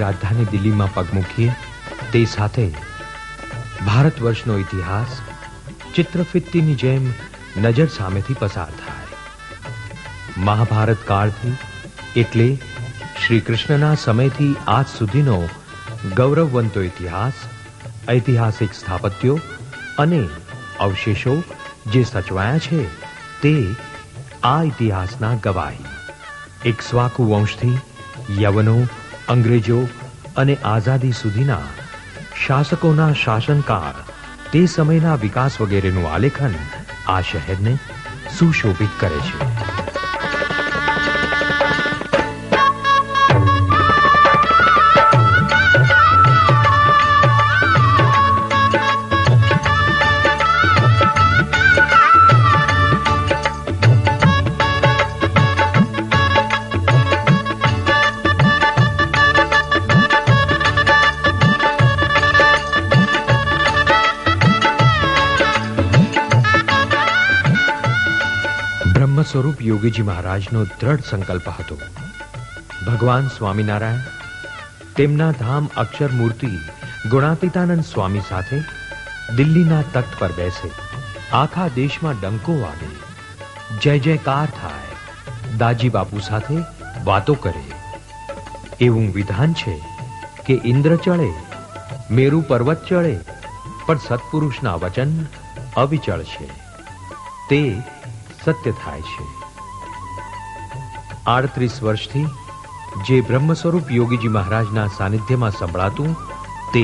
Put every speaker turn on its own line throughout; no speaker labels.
રાજધાની દિલ્હીમાં પગ મૂકીએ તે સાથે ભારત વર્ષનો ઇતિહાસ ચિત્રફિત્તીની જેમ નજર સામેથી પસાર થાય। મહાભારત કાળથી એટલે શ્રી કૃષ્ણના સમયથી આજ સુધીનો ગૌરવવંતો ઇતિહાસ, ઐતિહાસિક સ્થાપત્યો અને અવશેષો જે સચવાયા છે તે આ ઇતિહાસના ગવાહી। ઇક્ષ્વાકુ વંશથી યવનો, અંગ્રેજો અને આઝાદી સુધીના શાસકોના શાસનકાળ, તે સમયના વિકાસ વગેરેનું આલેખન આ શહેરને સુશોભિત કરે છે। સ્વરૂપ યોગીજી મહારાજનો દ્રઢ સંકલ્પ હતો। ભગવાન સ્વામિનારાયણ તેમના ધામ અક્ષર મૂર્તિ ગુણાતીતાનંદ સ્વામી સાથે દિલ્હીના તખ્ત પર બેસે, આખા દેશમાં ડંકો વાગે, જય જયકાર થાય, દાજી બાપુ સાથે વાતો કરે। એવું વિધાન છે કે ઇન્દ્ર ચડે, મેરુ પર્વત ચડે, પણ સત્પુરુષના વચન અવિચળ છે, તે સત્ય થાય છે। 38 વર્ષથી જે બ્રહ્મ સ્વરૂપ યોગીજી મહારાજના સાનિધ્યમાં સંભળાતું તે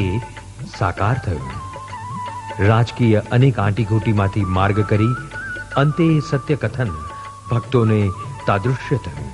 સાકાર થયું। રાજકીય અનેક આંટીઘૂંટીમાંથી માર્ગ કરી અંતે એ સત્ય કથન ભક્તોને તાદૃશ્ય થયું।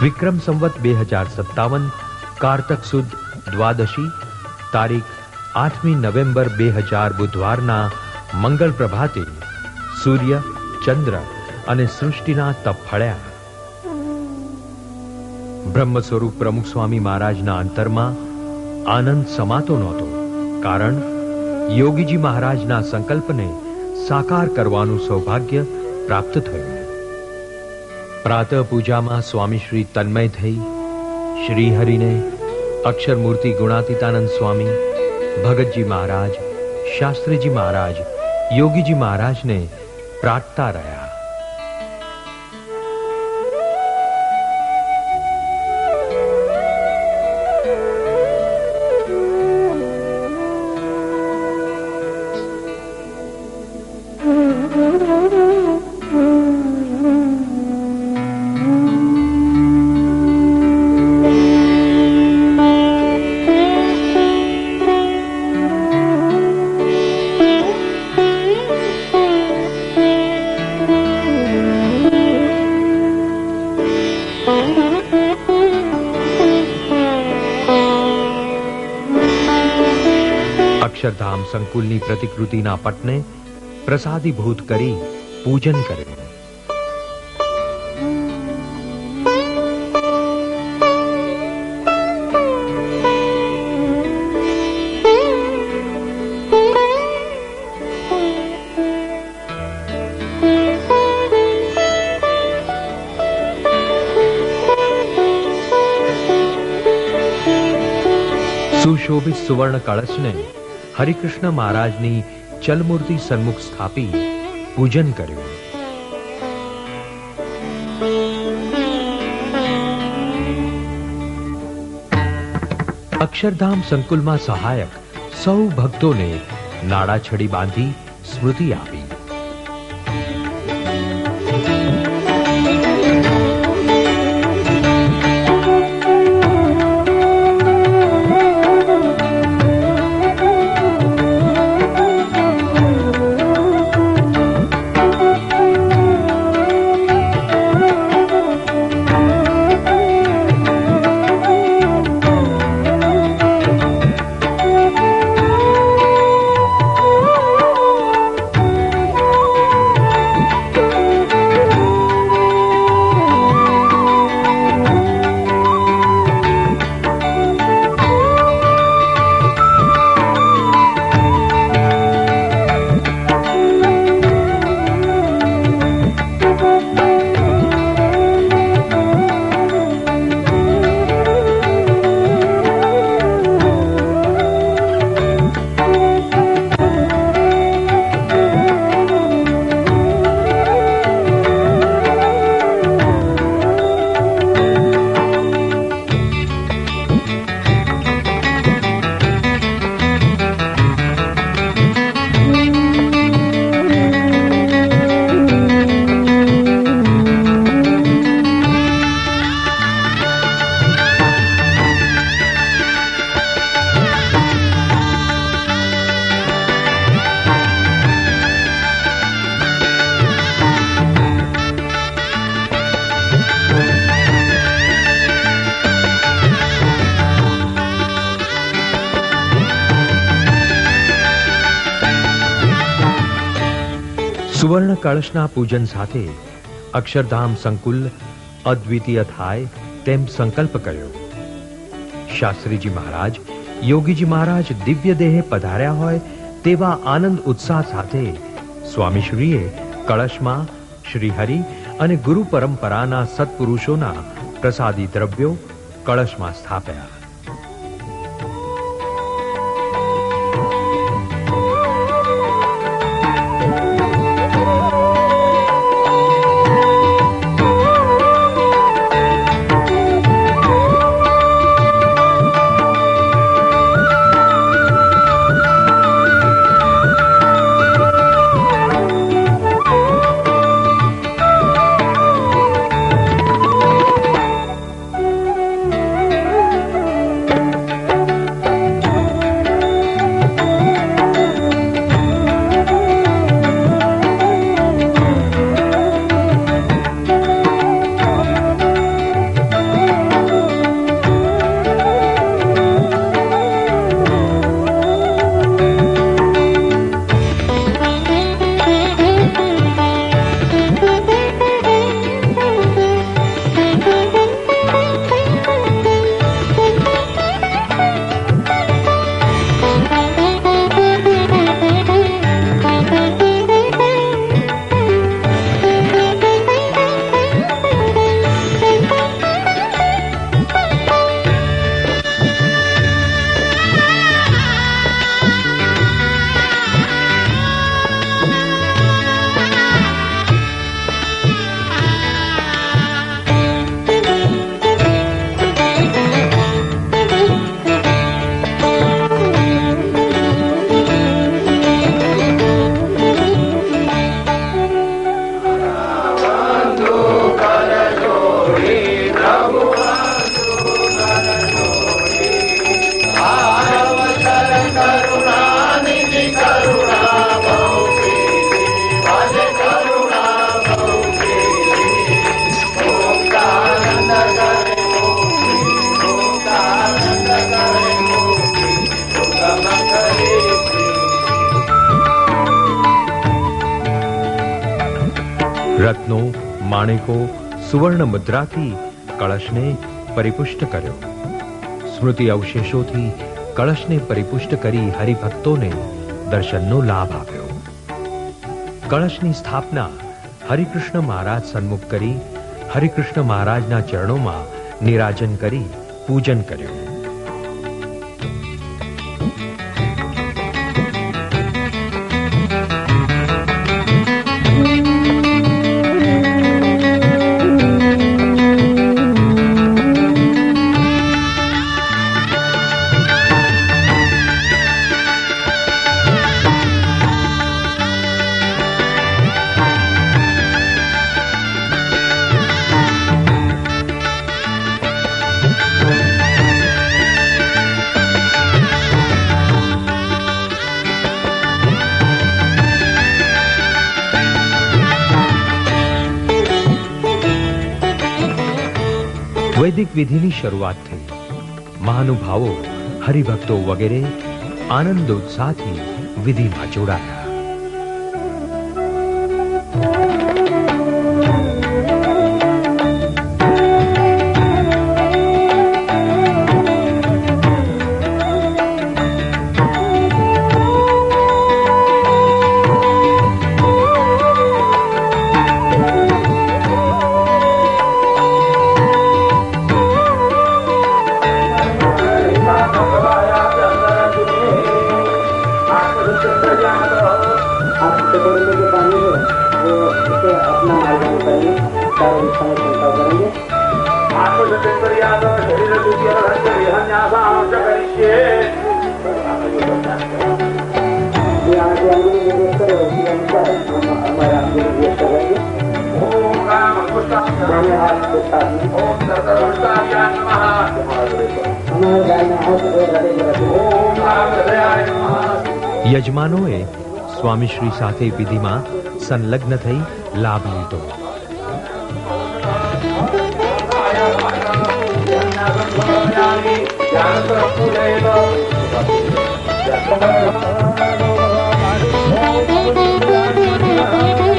વિક્રમ સંવત 2057 કારતક સુદ દ્વાદશી તારીખ 8મી નવેમ્બર 2000 બુધવારના મંગળ પ્રભાતે સૂર્ય, ચંદ્ર અને સૃષ્ટિના તપ ફળ્યા। બ્રહ્મ સ્વરૂપ પ્રમુખ સ્વામી મહારાજના અંતરમાં આનંદ સમાતો નહોતો, કારણ યોગીજી મહારાજના સંકલ્પને સાકાર કરવાનું સૌભાગ્ય પ્રાપ્ત થયું। પ્રાતઃ પૂજામાં સ્વામી શ્રી તન્મય થઈ શ્રી હરિને અક્ષર મૂર્તિ ગુણાતીતાનંદ સ્વામી, ભગતજી મહારાજ, શાસ્ત્રીજી મહારાજ, યોગીજી મહારાજને પ્રાર્થતા રહ્યા। અક્ષરધામ સંકુલની પ્રતિકૃતિના પટને પ્રસાદીભૂત કરી પૂજન કર્યું। સુશોભિત સુવર્ણ કળશને હરિકૃષ્ણ મહારાજની ચલમૂર્તિ સન્મુખ સ્થાપી પૂજન કર્યું। અક્ષરધામ સંકુલમાં સહાયક સૌ ભક્તોને નાડાછડી બાંધી સ્મૃતિ આપી। સુવર્ણ કળશના પૂજન સાથે અક્ષરધામ સંકુલ અદ્વિતીય થાય તેમ સંકલ્પ કર્યો. શાસ્ત્રીજી મહારાજ, યોગીજી મહારાજ દિવ્ય દેહે પધાર્યા હોય તેવા આનંદ ઉત્સાહ સાથે સ્વામીશ્રીએ કળશમાં શ્રીહરિ અને ગુરુ પરંપરાના સત્પુરુષોના પ્રસાદી દ્રવ્યો કળશમાં સ્થાપ્યા. રત્નો, માણેકો, સુવર્ણ મુદ્રાથી કળશને પરિપુષ્ટ કર્યો. સ્મૃતિ અવશેષોથી કળશને પરિપુષ્ટ કરી હરિભક્તોને દર્શનનો લાભ આપ્યો. કળશની સ્થાપના હરિકૃષ્ણ મહારાજ સન્મુખ કરી હરિકૃષ્ણ મહારાજના ચરણોમાં નિરાજન કરી પૂજન કર્યું. વૈદિક વિધિની શરૂઆત થઈ. મહાનુભાવો, હરિભક્તો વગેરે આનંદોત્સાહથી વિધિમાં જોડાયા. યજમાનોએ સ્વામીશ્રી સાથે વિધિમાં સંલગ્ન થઈ લાભ લીધો.
Thank you.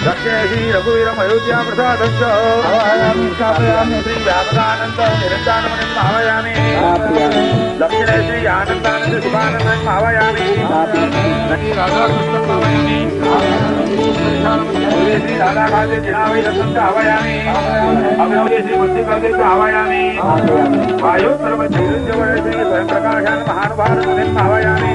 दक्षिणे श्री रघुवीरम अयोध्या प्रसादं च आवाहयामि स्थापयामि श्री व्यापकानंद निरंजनमणिं आवाहयामि दक्षिणे श्री आनंदानंद शिवानंदं आवाहयामि श्री राधाकृष्णं आवाहयामि श्री राधाकांते जिनावै रत्नं आवाहयामि अभिनवे श्री बुद्धिकर्ते आवाहयामि वायुत्तरमध्यजवरे श्री स्वयंप्रकाशान् महानुभावं आवाहयामि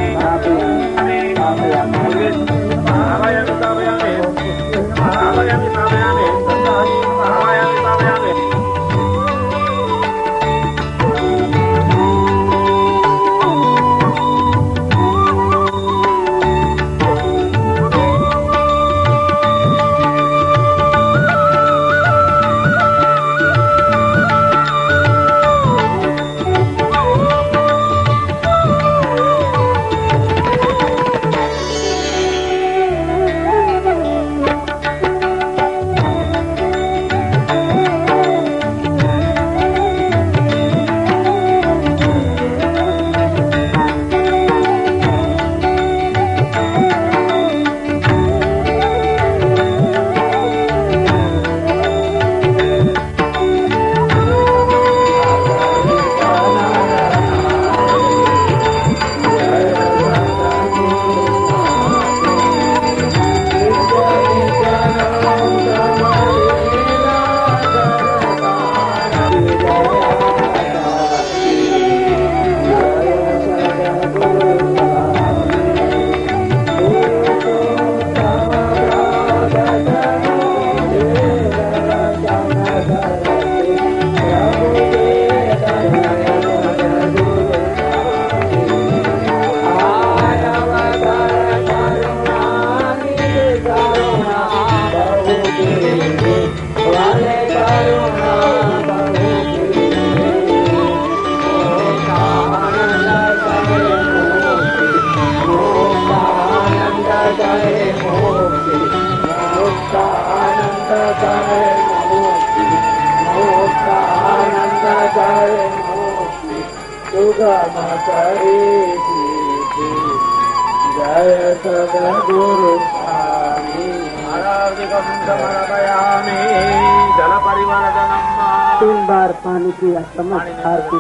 तीन बार पानी की समस्त आरती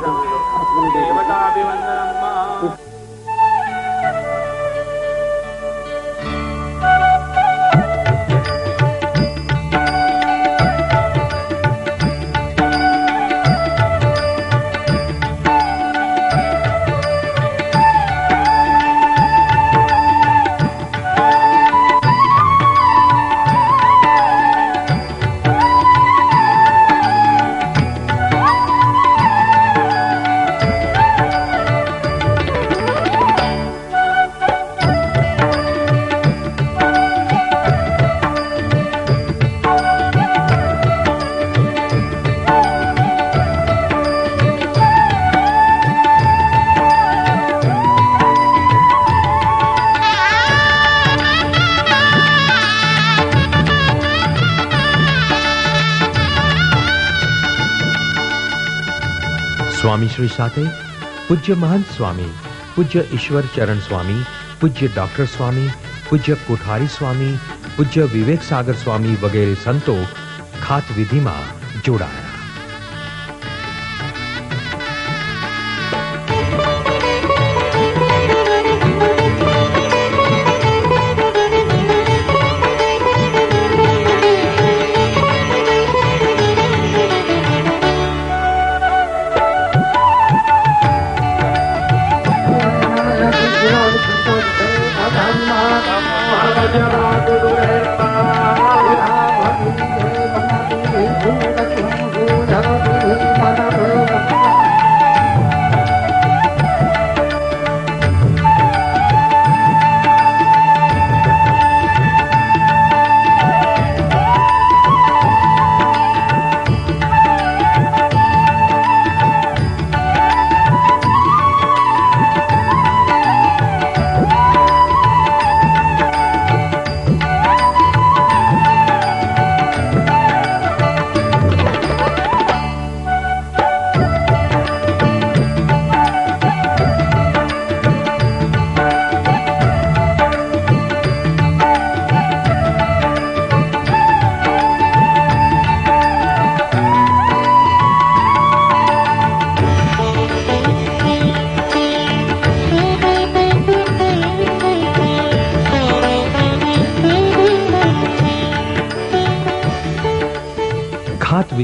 स्वामी श्री साथे पूज्य महंत स्वामी, पूज्य ईश्वर चरण स्वामी, पूज्य डॉक्टर स्वामी, पूज्य कोठारी स्वामी, पूज्य विवेक सागर स्वामी वगैरह संतो खात विधि में जोड़ाया।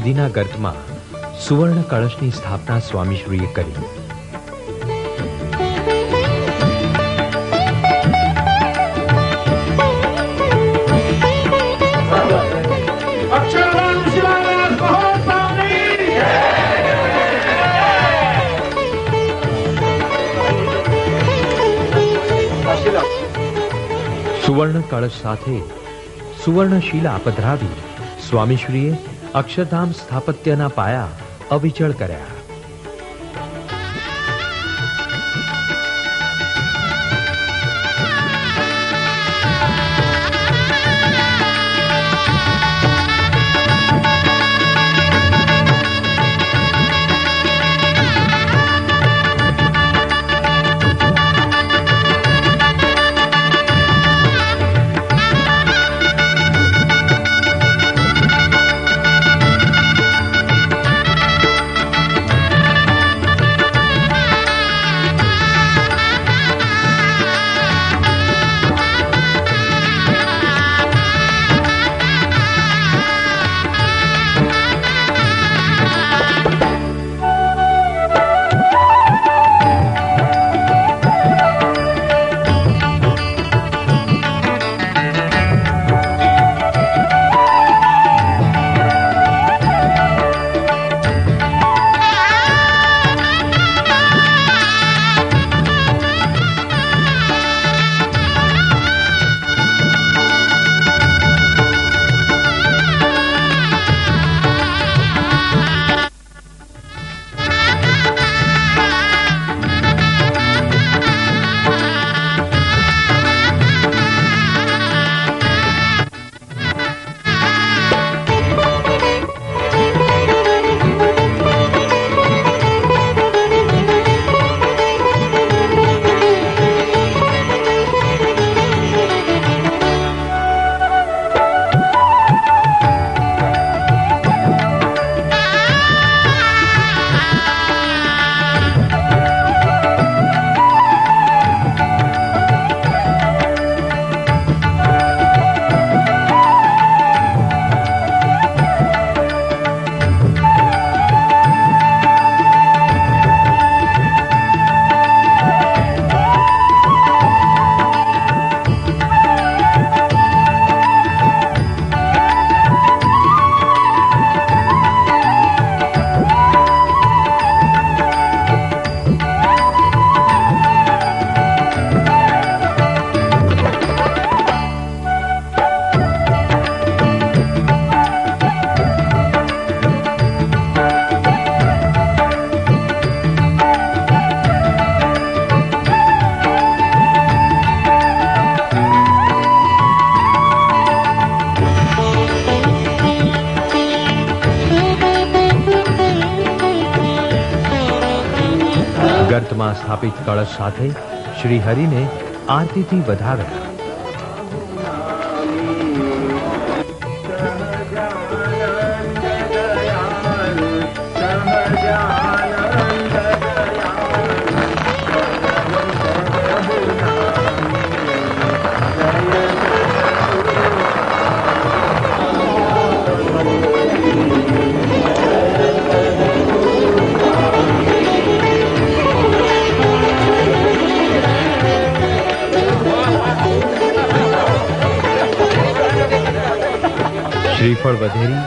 નિધિના ગર્તમાં સુવર્ણ કળશની સ્થાપના સ્વામીશ્રીએ કરી. સુવર્ણ કળશ સાથે સુવર્ણ શિલા પધરાવી સ્વામીશ્રીએ અક્ષરધામ સ્થાપત્યના પાયા અવિચળ કર્યા. ગર્તમાં સ્થાપિત કળશ સાથે શ્રી હરિને આરતીથી વધાવ્યા. શ્રીફળ વધેરી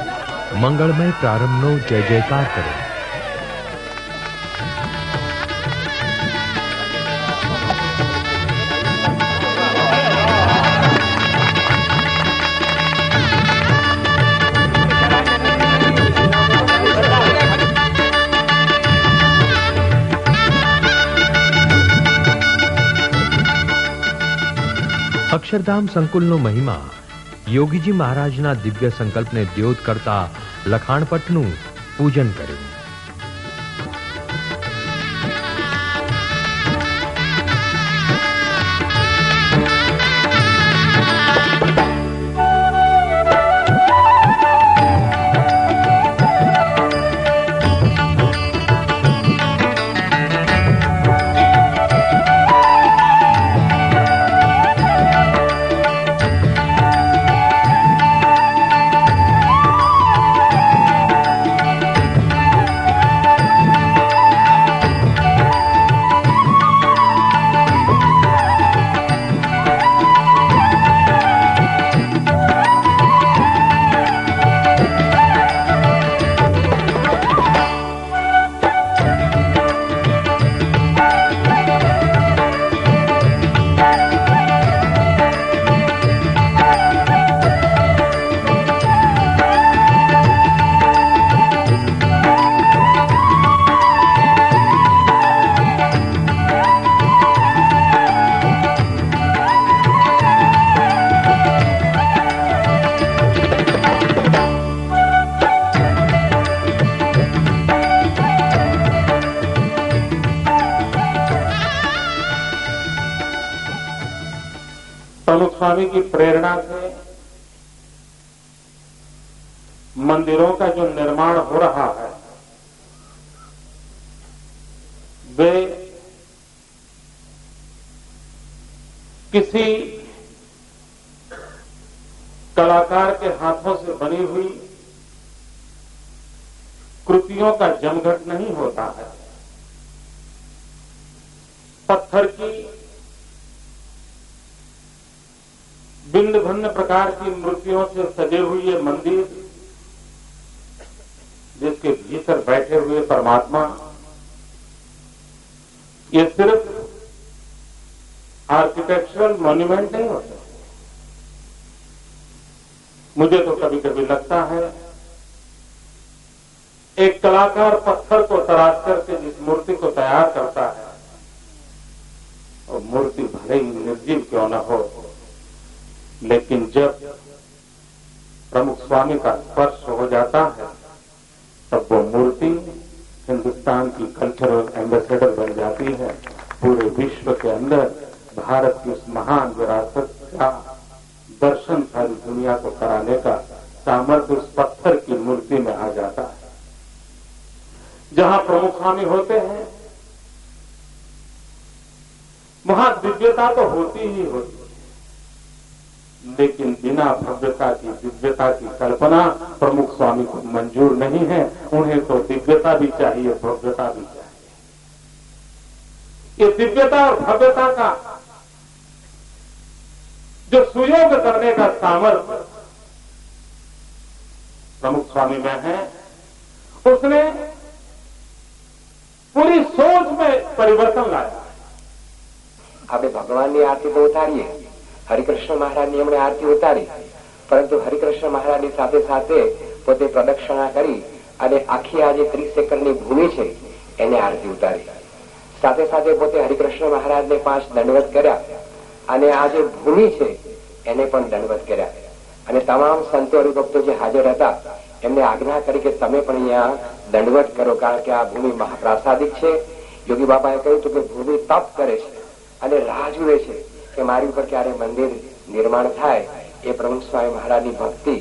મંગળમય પ્રારંભનો જય જયકાર કરે. અક્ષરધામ સંકુલનો મહિમા યોગીજી મહારાજના દિવ્ય સંકલ્પને દ્યોત કરતા લખાણપટનું પૂજન કર્યું.
प्रमुख स्वामी की प्रेरणा से मंदिरों का जो निर्माण हो रहा है वे किसी कलाकार के हाथों से बनी हुई कृतियों का जमघट नहीं होता है। पत्थर की भिन्न भिन्न प्रकार की मूर्तियों से सजे हुए ये मंदिर, जिसके भीतर बैठे हुए परमात्मा, ये सिर्फ आर्किटेक्चरल मॉन्यूमेंट नहीं होते। मुझे तो कभी कभी लगता है एक कलाकार पत्थर को तराश करके जिस मूर्ति को तैयार करता है, और मूर्ति भले ही निर्जीव क्यों न हो, लेकिन जब प्रमुख स्वामी का स्पर्श हो जाता है तब वो मूर्ति हिंदुस्तान की कल्चरल एम्बेसडर बन जाती है। पूरे विश्व के अंदर भारत की उस महान विरासत का दर्शन सारी दुनिया को कराने का सामर्थ्य उस पत्थर की मूर्ति में आ जाता है। जहां प्रमुख स्वामी होते हैं वहां दिव्यता तो होती ही होती है, लेकिन बिना भव्यता की दिव्यता की कल्पना प्रमुख स्वामी को मंजूर नहीं है। उन्हें तो दिव्यता भी चाहिए, भव्यता भी चाहिए। ये दिव्यता और भव्यता का जो सुयोग करने का सामर्थ्य प्रमुख स्वामी में है, उसने पूरी सोच में परिवर्तन लाया।
આપણે ભગવાનની આરતી તો ઉતારીએ, હરિકૃષ્ણ મહારાજની એમણે આરતી ઉતારી, પરંતુ હરિકૃષ્ણ મહારાજની સાથે સાથે પોતે પ્રદક્ષિણા કરી અને આખી આ જે 30 એકરની ભૂમિ છે એને આરતી ઉતારી. સાથે સાથે પોતે હરિકૃષ્ણ મહારાજને 5 દંડવત કર્યા અને આ જે ભૂમિ છે એને પણ દંડવત કર્યા. અને તમામ સંતો હરિભક્તો જે હાજર હતા એમને આજ્ઞા કરી કે તમે પણ અહીંયા દંડવત કરો, કારણ કે આ ભૂમિ મહાપ્રાસાદિક છે. યોગી બાબાએ કહ્યું હતું કે ભૂમિ તપ કરે છે અને રાહ જુએ છે કે મારી ઉપર ક્યારે મંદિર નિર્માણ થાય. એ પ્રમુખ સ્વામી મહારાજની ભક્તિ,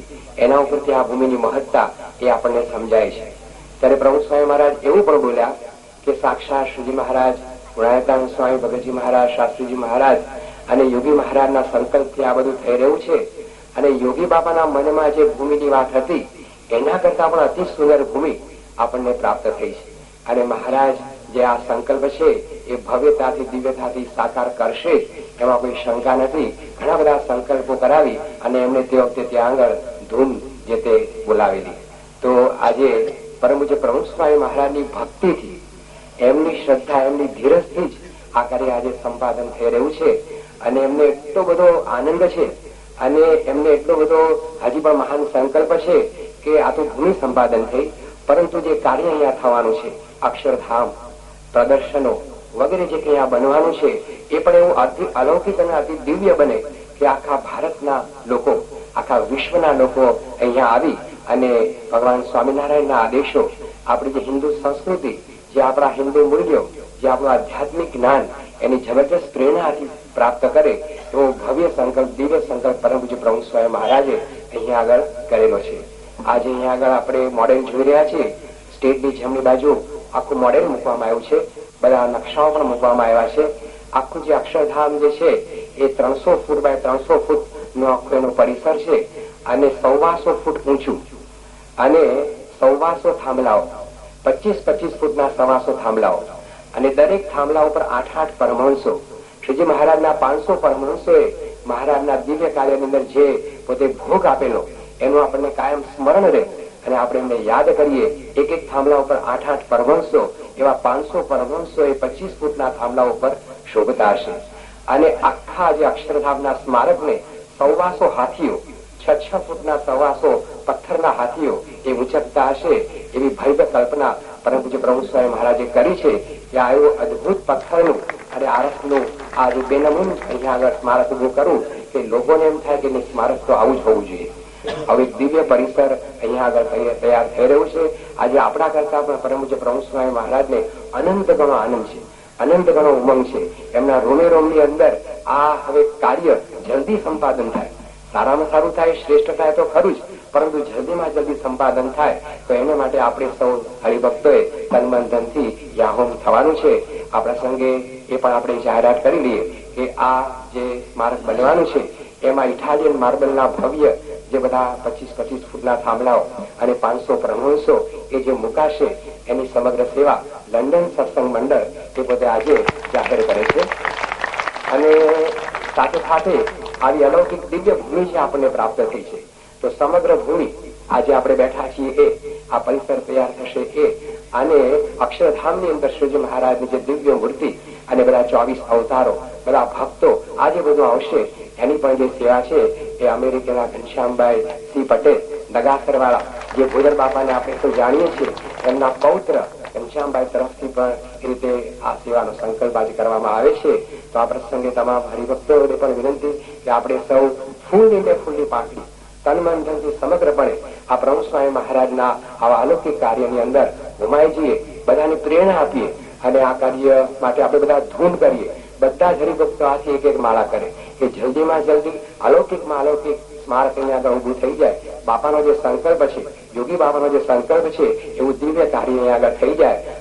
એના ઉપરથી આ ભૂમિની મહત્તા એ આપણને સમજાય છે. ત્યારે પ્રમુખ સ્વામી મહારાજ એવું પણ બોલ્યા કે સાક્ષાત શ્રીજી મહારાજ, ગુણાયતાનંદ સ્વામી, ભગતજી મહારાજ, શાસ્ત્રીજી મહારાજ અને યોગી મહારાજના સંકલ્પથી આ બધું થઈ રહ્યું છે. અને યોગી બાપાના મનમાં જે ભૂમિની વાત હતી એના કરતા પણ અતિ સુંદર ભૂમિ આપણને પ્રાપ્ત થઈ છે. અને મહારાજ જે આ સંકલ્પ છે એ ભવ્યતાથી દિવ્યતાથી સાકાર કરશે એમાં કોઈ શંકા નથી. ઘણા બધા સંકલ્પો કરાવી અને એમને તે વખતે ત્યાં આગળ ધૂમ જે તે બોલાવેલી. તો આજે પરમ પૂજ્ય પ્રમુખ સ્વામી મહારાજની ભક્તિથી, એમની શ્રદ્ધા, એમની ધીરજથી જ આ કાર્ય આજે સંપાદન થઈ રહ્યું છે. અને એમને એટલો બધો આનંદ છે અને એમને એટલો બધો હજી પણ મહાન સંકલ્પ છે કે આ તો ભૂમિ સંપાદન થઈ, પરંતુ જે કાર્ય અહીંયા થવાનું છે, અક્ષરધામ, પ્રદર્શનો વગેરે જે કંઈ આ બનવાનું છે એ પણ એવું અતિ અલૌકિક અને અતિ દિવ્ય બને કે આખા ભારતના લોકો, આખા વિશ્વના લોકો અહીંયા આવી અને ભગવાન સ્વામિનારાયણના આદેશો, આપણી જે હિન્દુ સંસ્કૃતિ, જે આપણા હિન્દુ મૂલ્યો, જે આપણું આધ્યાત્મિક જ્ઞાન, એની જબરજસ્ત પ્રેરણાથી પ્રાપ્ત કરે એવો ભવ્ય સંકલ્પ, દિવ્ય સંકલ્પ પરમ પૂજ્ય પ્રમુખ સ્વામી મહારાજે અહીંયા આગળ કરેલો છે. આજે અહીંયા આગળ આપણે મોડેલ જોઈ રહ્યા છીએ. સ્ટેજની જમણી બાજુ આખું મોડેલ મૂકવામાં આવ્યું છે, બધા નકશાઓ પણ મૂકવામાં આવ્યા છે. આખું જે અક્ષરધામ જે છે એ 300 ફૂટ બાય 300 ફૂટ નો આખું એનો પરિસર છે અને 125 ફૂટ ઊંચું અને 125 થાંભલાઓ, 25-25 ફૂટના 125 થાંભલાઓ અને દરેક થાંભલા ઉપર 8-8 પરમહંસો. શ્રીજી મહારાજના 500 પરમહંસોએ મહારાજના દિવ્ય કાર્યની અંદર જે પોતે ભોગ આપેલો એનું આપણને કાયમ સ્મરણ રહે અને આપણે એમને યાદ કરીએ. એક એક થાંભલા ઉપર 8-8 પરમહંસો, એવા 500 પરમહંસો એ 25 ફૂટના થાંભલા ઉપર શોભતા હશે. અને આખા જે અક્ષરધામના સ્મારકને 125 હાથીઓ, 6-6 ફૂટના 125 પથ્થરના હાથીઓ એ ઉંચકતા હશે એવી ભવ્ય કલ્પના પરમ પૂજ્ય પ્રમુખ સ્વામી મહારાજે કરી છે. કે આ એવું અદભુત પથ્થરનું અને આરસનું આ જે બેનમૂન અહીંયા આગળ સ્મારક ઉભું કરવું કે લોકોને એમ થાય કે સ્મારક તો આવું જ હોવું જોઈએ. હવે દિવ્ય પરિસર અહીંયા આગળ તૈયાર થઈ રહ્યું છે. આજે આપણા કરતા પણ પરમ પૂજ્ય પ્રમુખ સ્વામી મહારાજને અનંત ગણો આનંદ છે, અનંત ગણો ઉમંગ છે. એમના રોમે રોમની અંદર આ હવે કાર્ય જલ્દી સંપાદન થાય, સારામાં સારું થાય, શ્રેષ્ઠ થાય તો ખરું જ, પરંતુ જલ્દીમાં જલ્દી સંપાદન થાય તો એના માટે આપણે સૌ હરિભક્તોએ તનબંધનથી યાહોમ થવાનું છે. આ પ્રસંગે એ પણ આપણે જાહેરાત કરી લઈએ કે આ જે સ્મારક બનવાનું છે એમાં ઇટાલિયન માર્બલના ભવ્ય જે બધા 25-25 ફૂટના થાંભલાઓ અને 500 પ્રમોણસો એ જે મુકાશે એની સમગ્ર સેવા લંડન સત્સંગ મંડળ એ પોતે આજે જાહેર કરે છે. અને સાથે સાથે આવી અલૌકિક દિવ્ય ભૂમિ જે આપણને પ્રાપ્ત થઈ છે તો સમગ્ર ભૂમિ આજે આપણે બેઠા છીએ એ આ પરિસર તૈયાર થશે એ અને અક્ષરધામની અંદર શ્રીજી મહારાજની જે દિવ્ય મૂર્તિ અને બધા 24 અવતારો, બધા ભક્તો આજે બધું આવશે એની પણ જે સેવા છે એ અમેરિકાના ઘનશ્યામભાઈ સી પટેલ નગાસરવાળા જે ભોજર બાપાને આપણે તો જાણીએ છીએ એમના પૌત્ર ઘનશ્યામભાઈ તરફથી પણ એ રીતે આ સેવાનો સંકલ્પ આજે કરવામાં આવે છે. તો આ પ્રસંગે તમામ હરિભક્તોને પણ વિનંતી કે આપણે સૌ ફૂલની ને ફૂલની પાંખડી તનમનથી સમગ્રપણે આ પ્રભુ સ્વામી મહારાજના આવા અલૌકિક કાર્યની અંદર ઘુમાઈ જઈએ, બધાને પ્રેરણા આપીએ અને આ કાર્ય માટે આપણે બધા ધૂન કરીએ. બધા જ હરિભક્તો આથી એક એક માળા કરે કે જલ્દીમાં જલ્દી અલૌકિકમાં અલૌકિક સ્મારક અહીંયા આગળ ઉભું થઈ જાય. બાપાનો જે સંકલ્પ છે, યોગી બાપાનો જે સંકલ્પ છે એવું દિવ્ય કાર્ય અહીંયા આગળ થઈ જાય.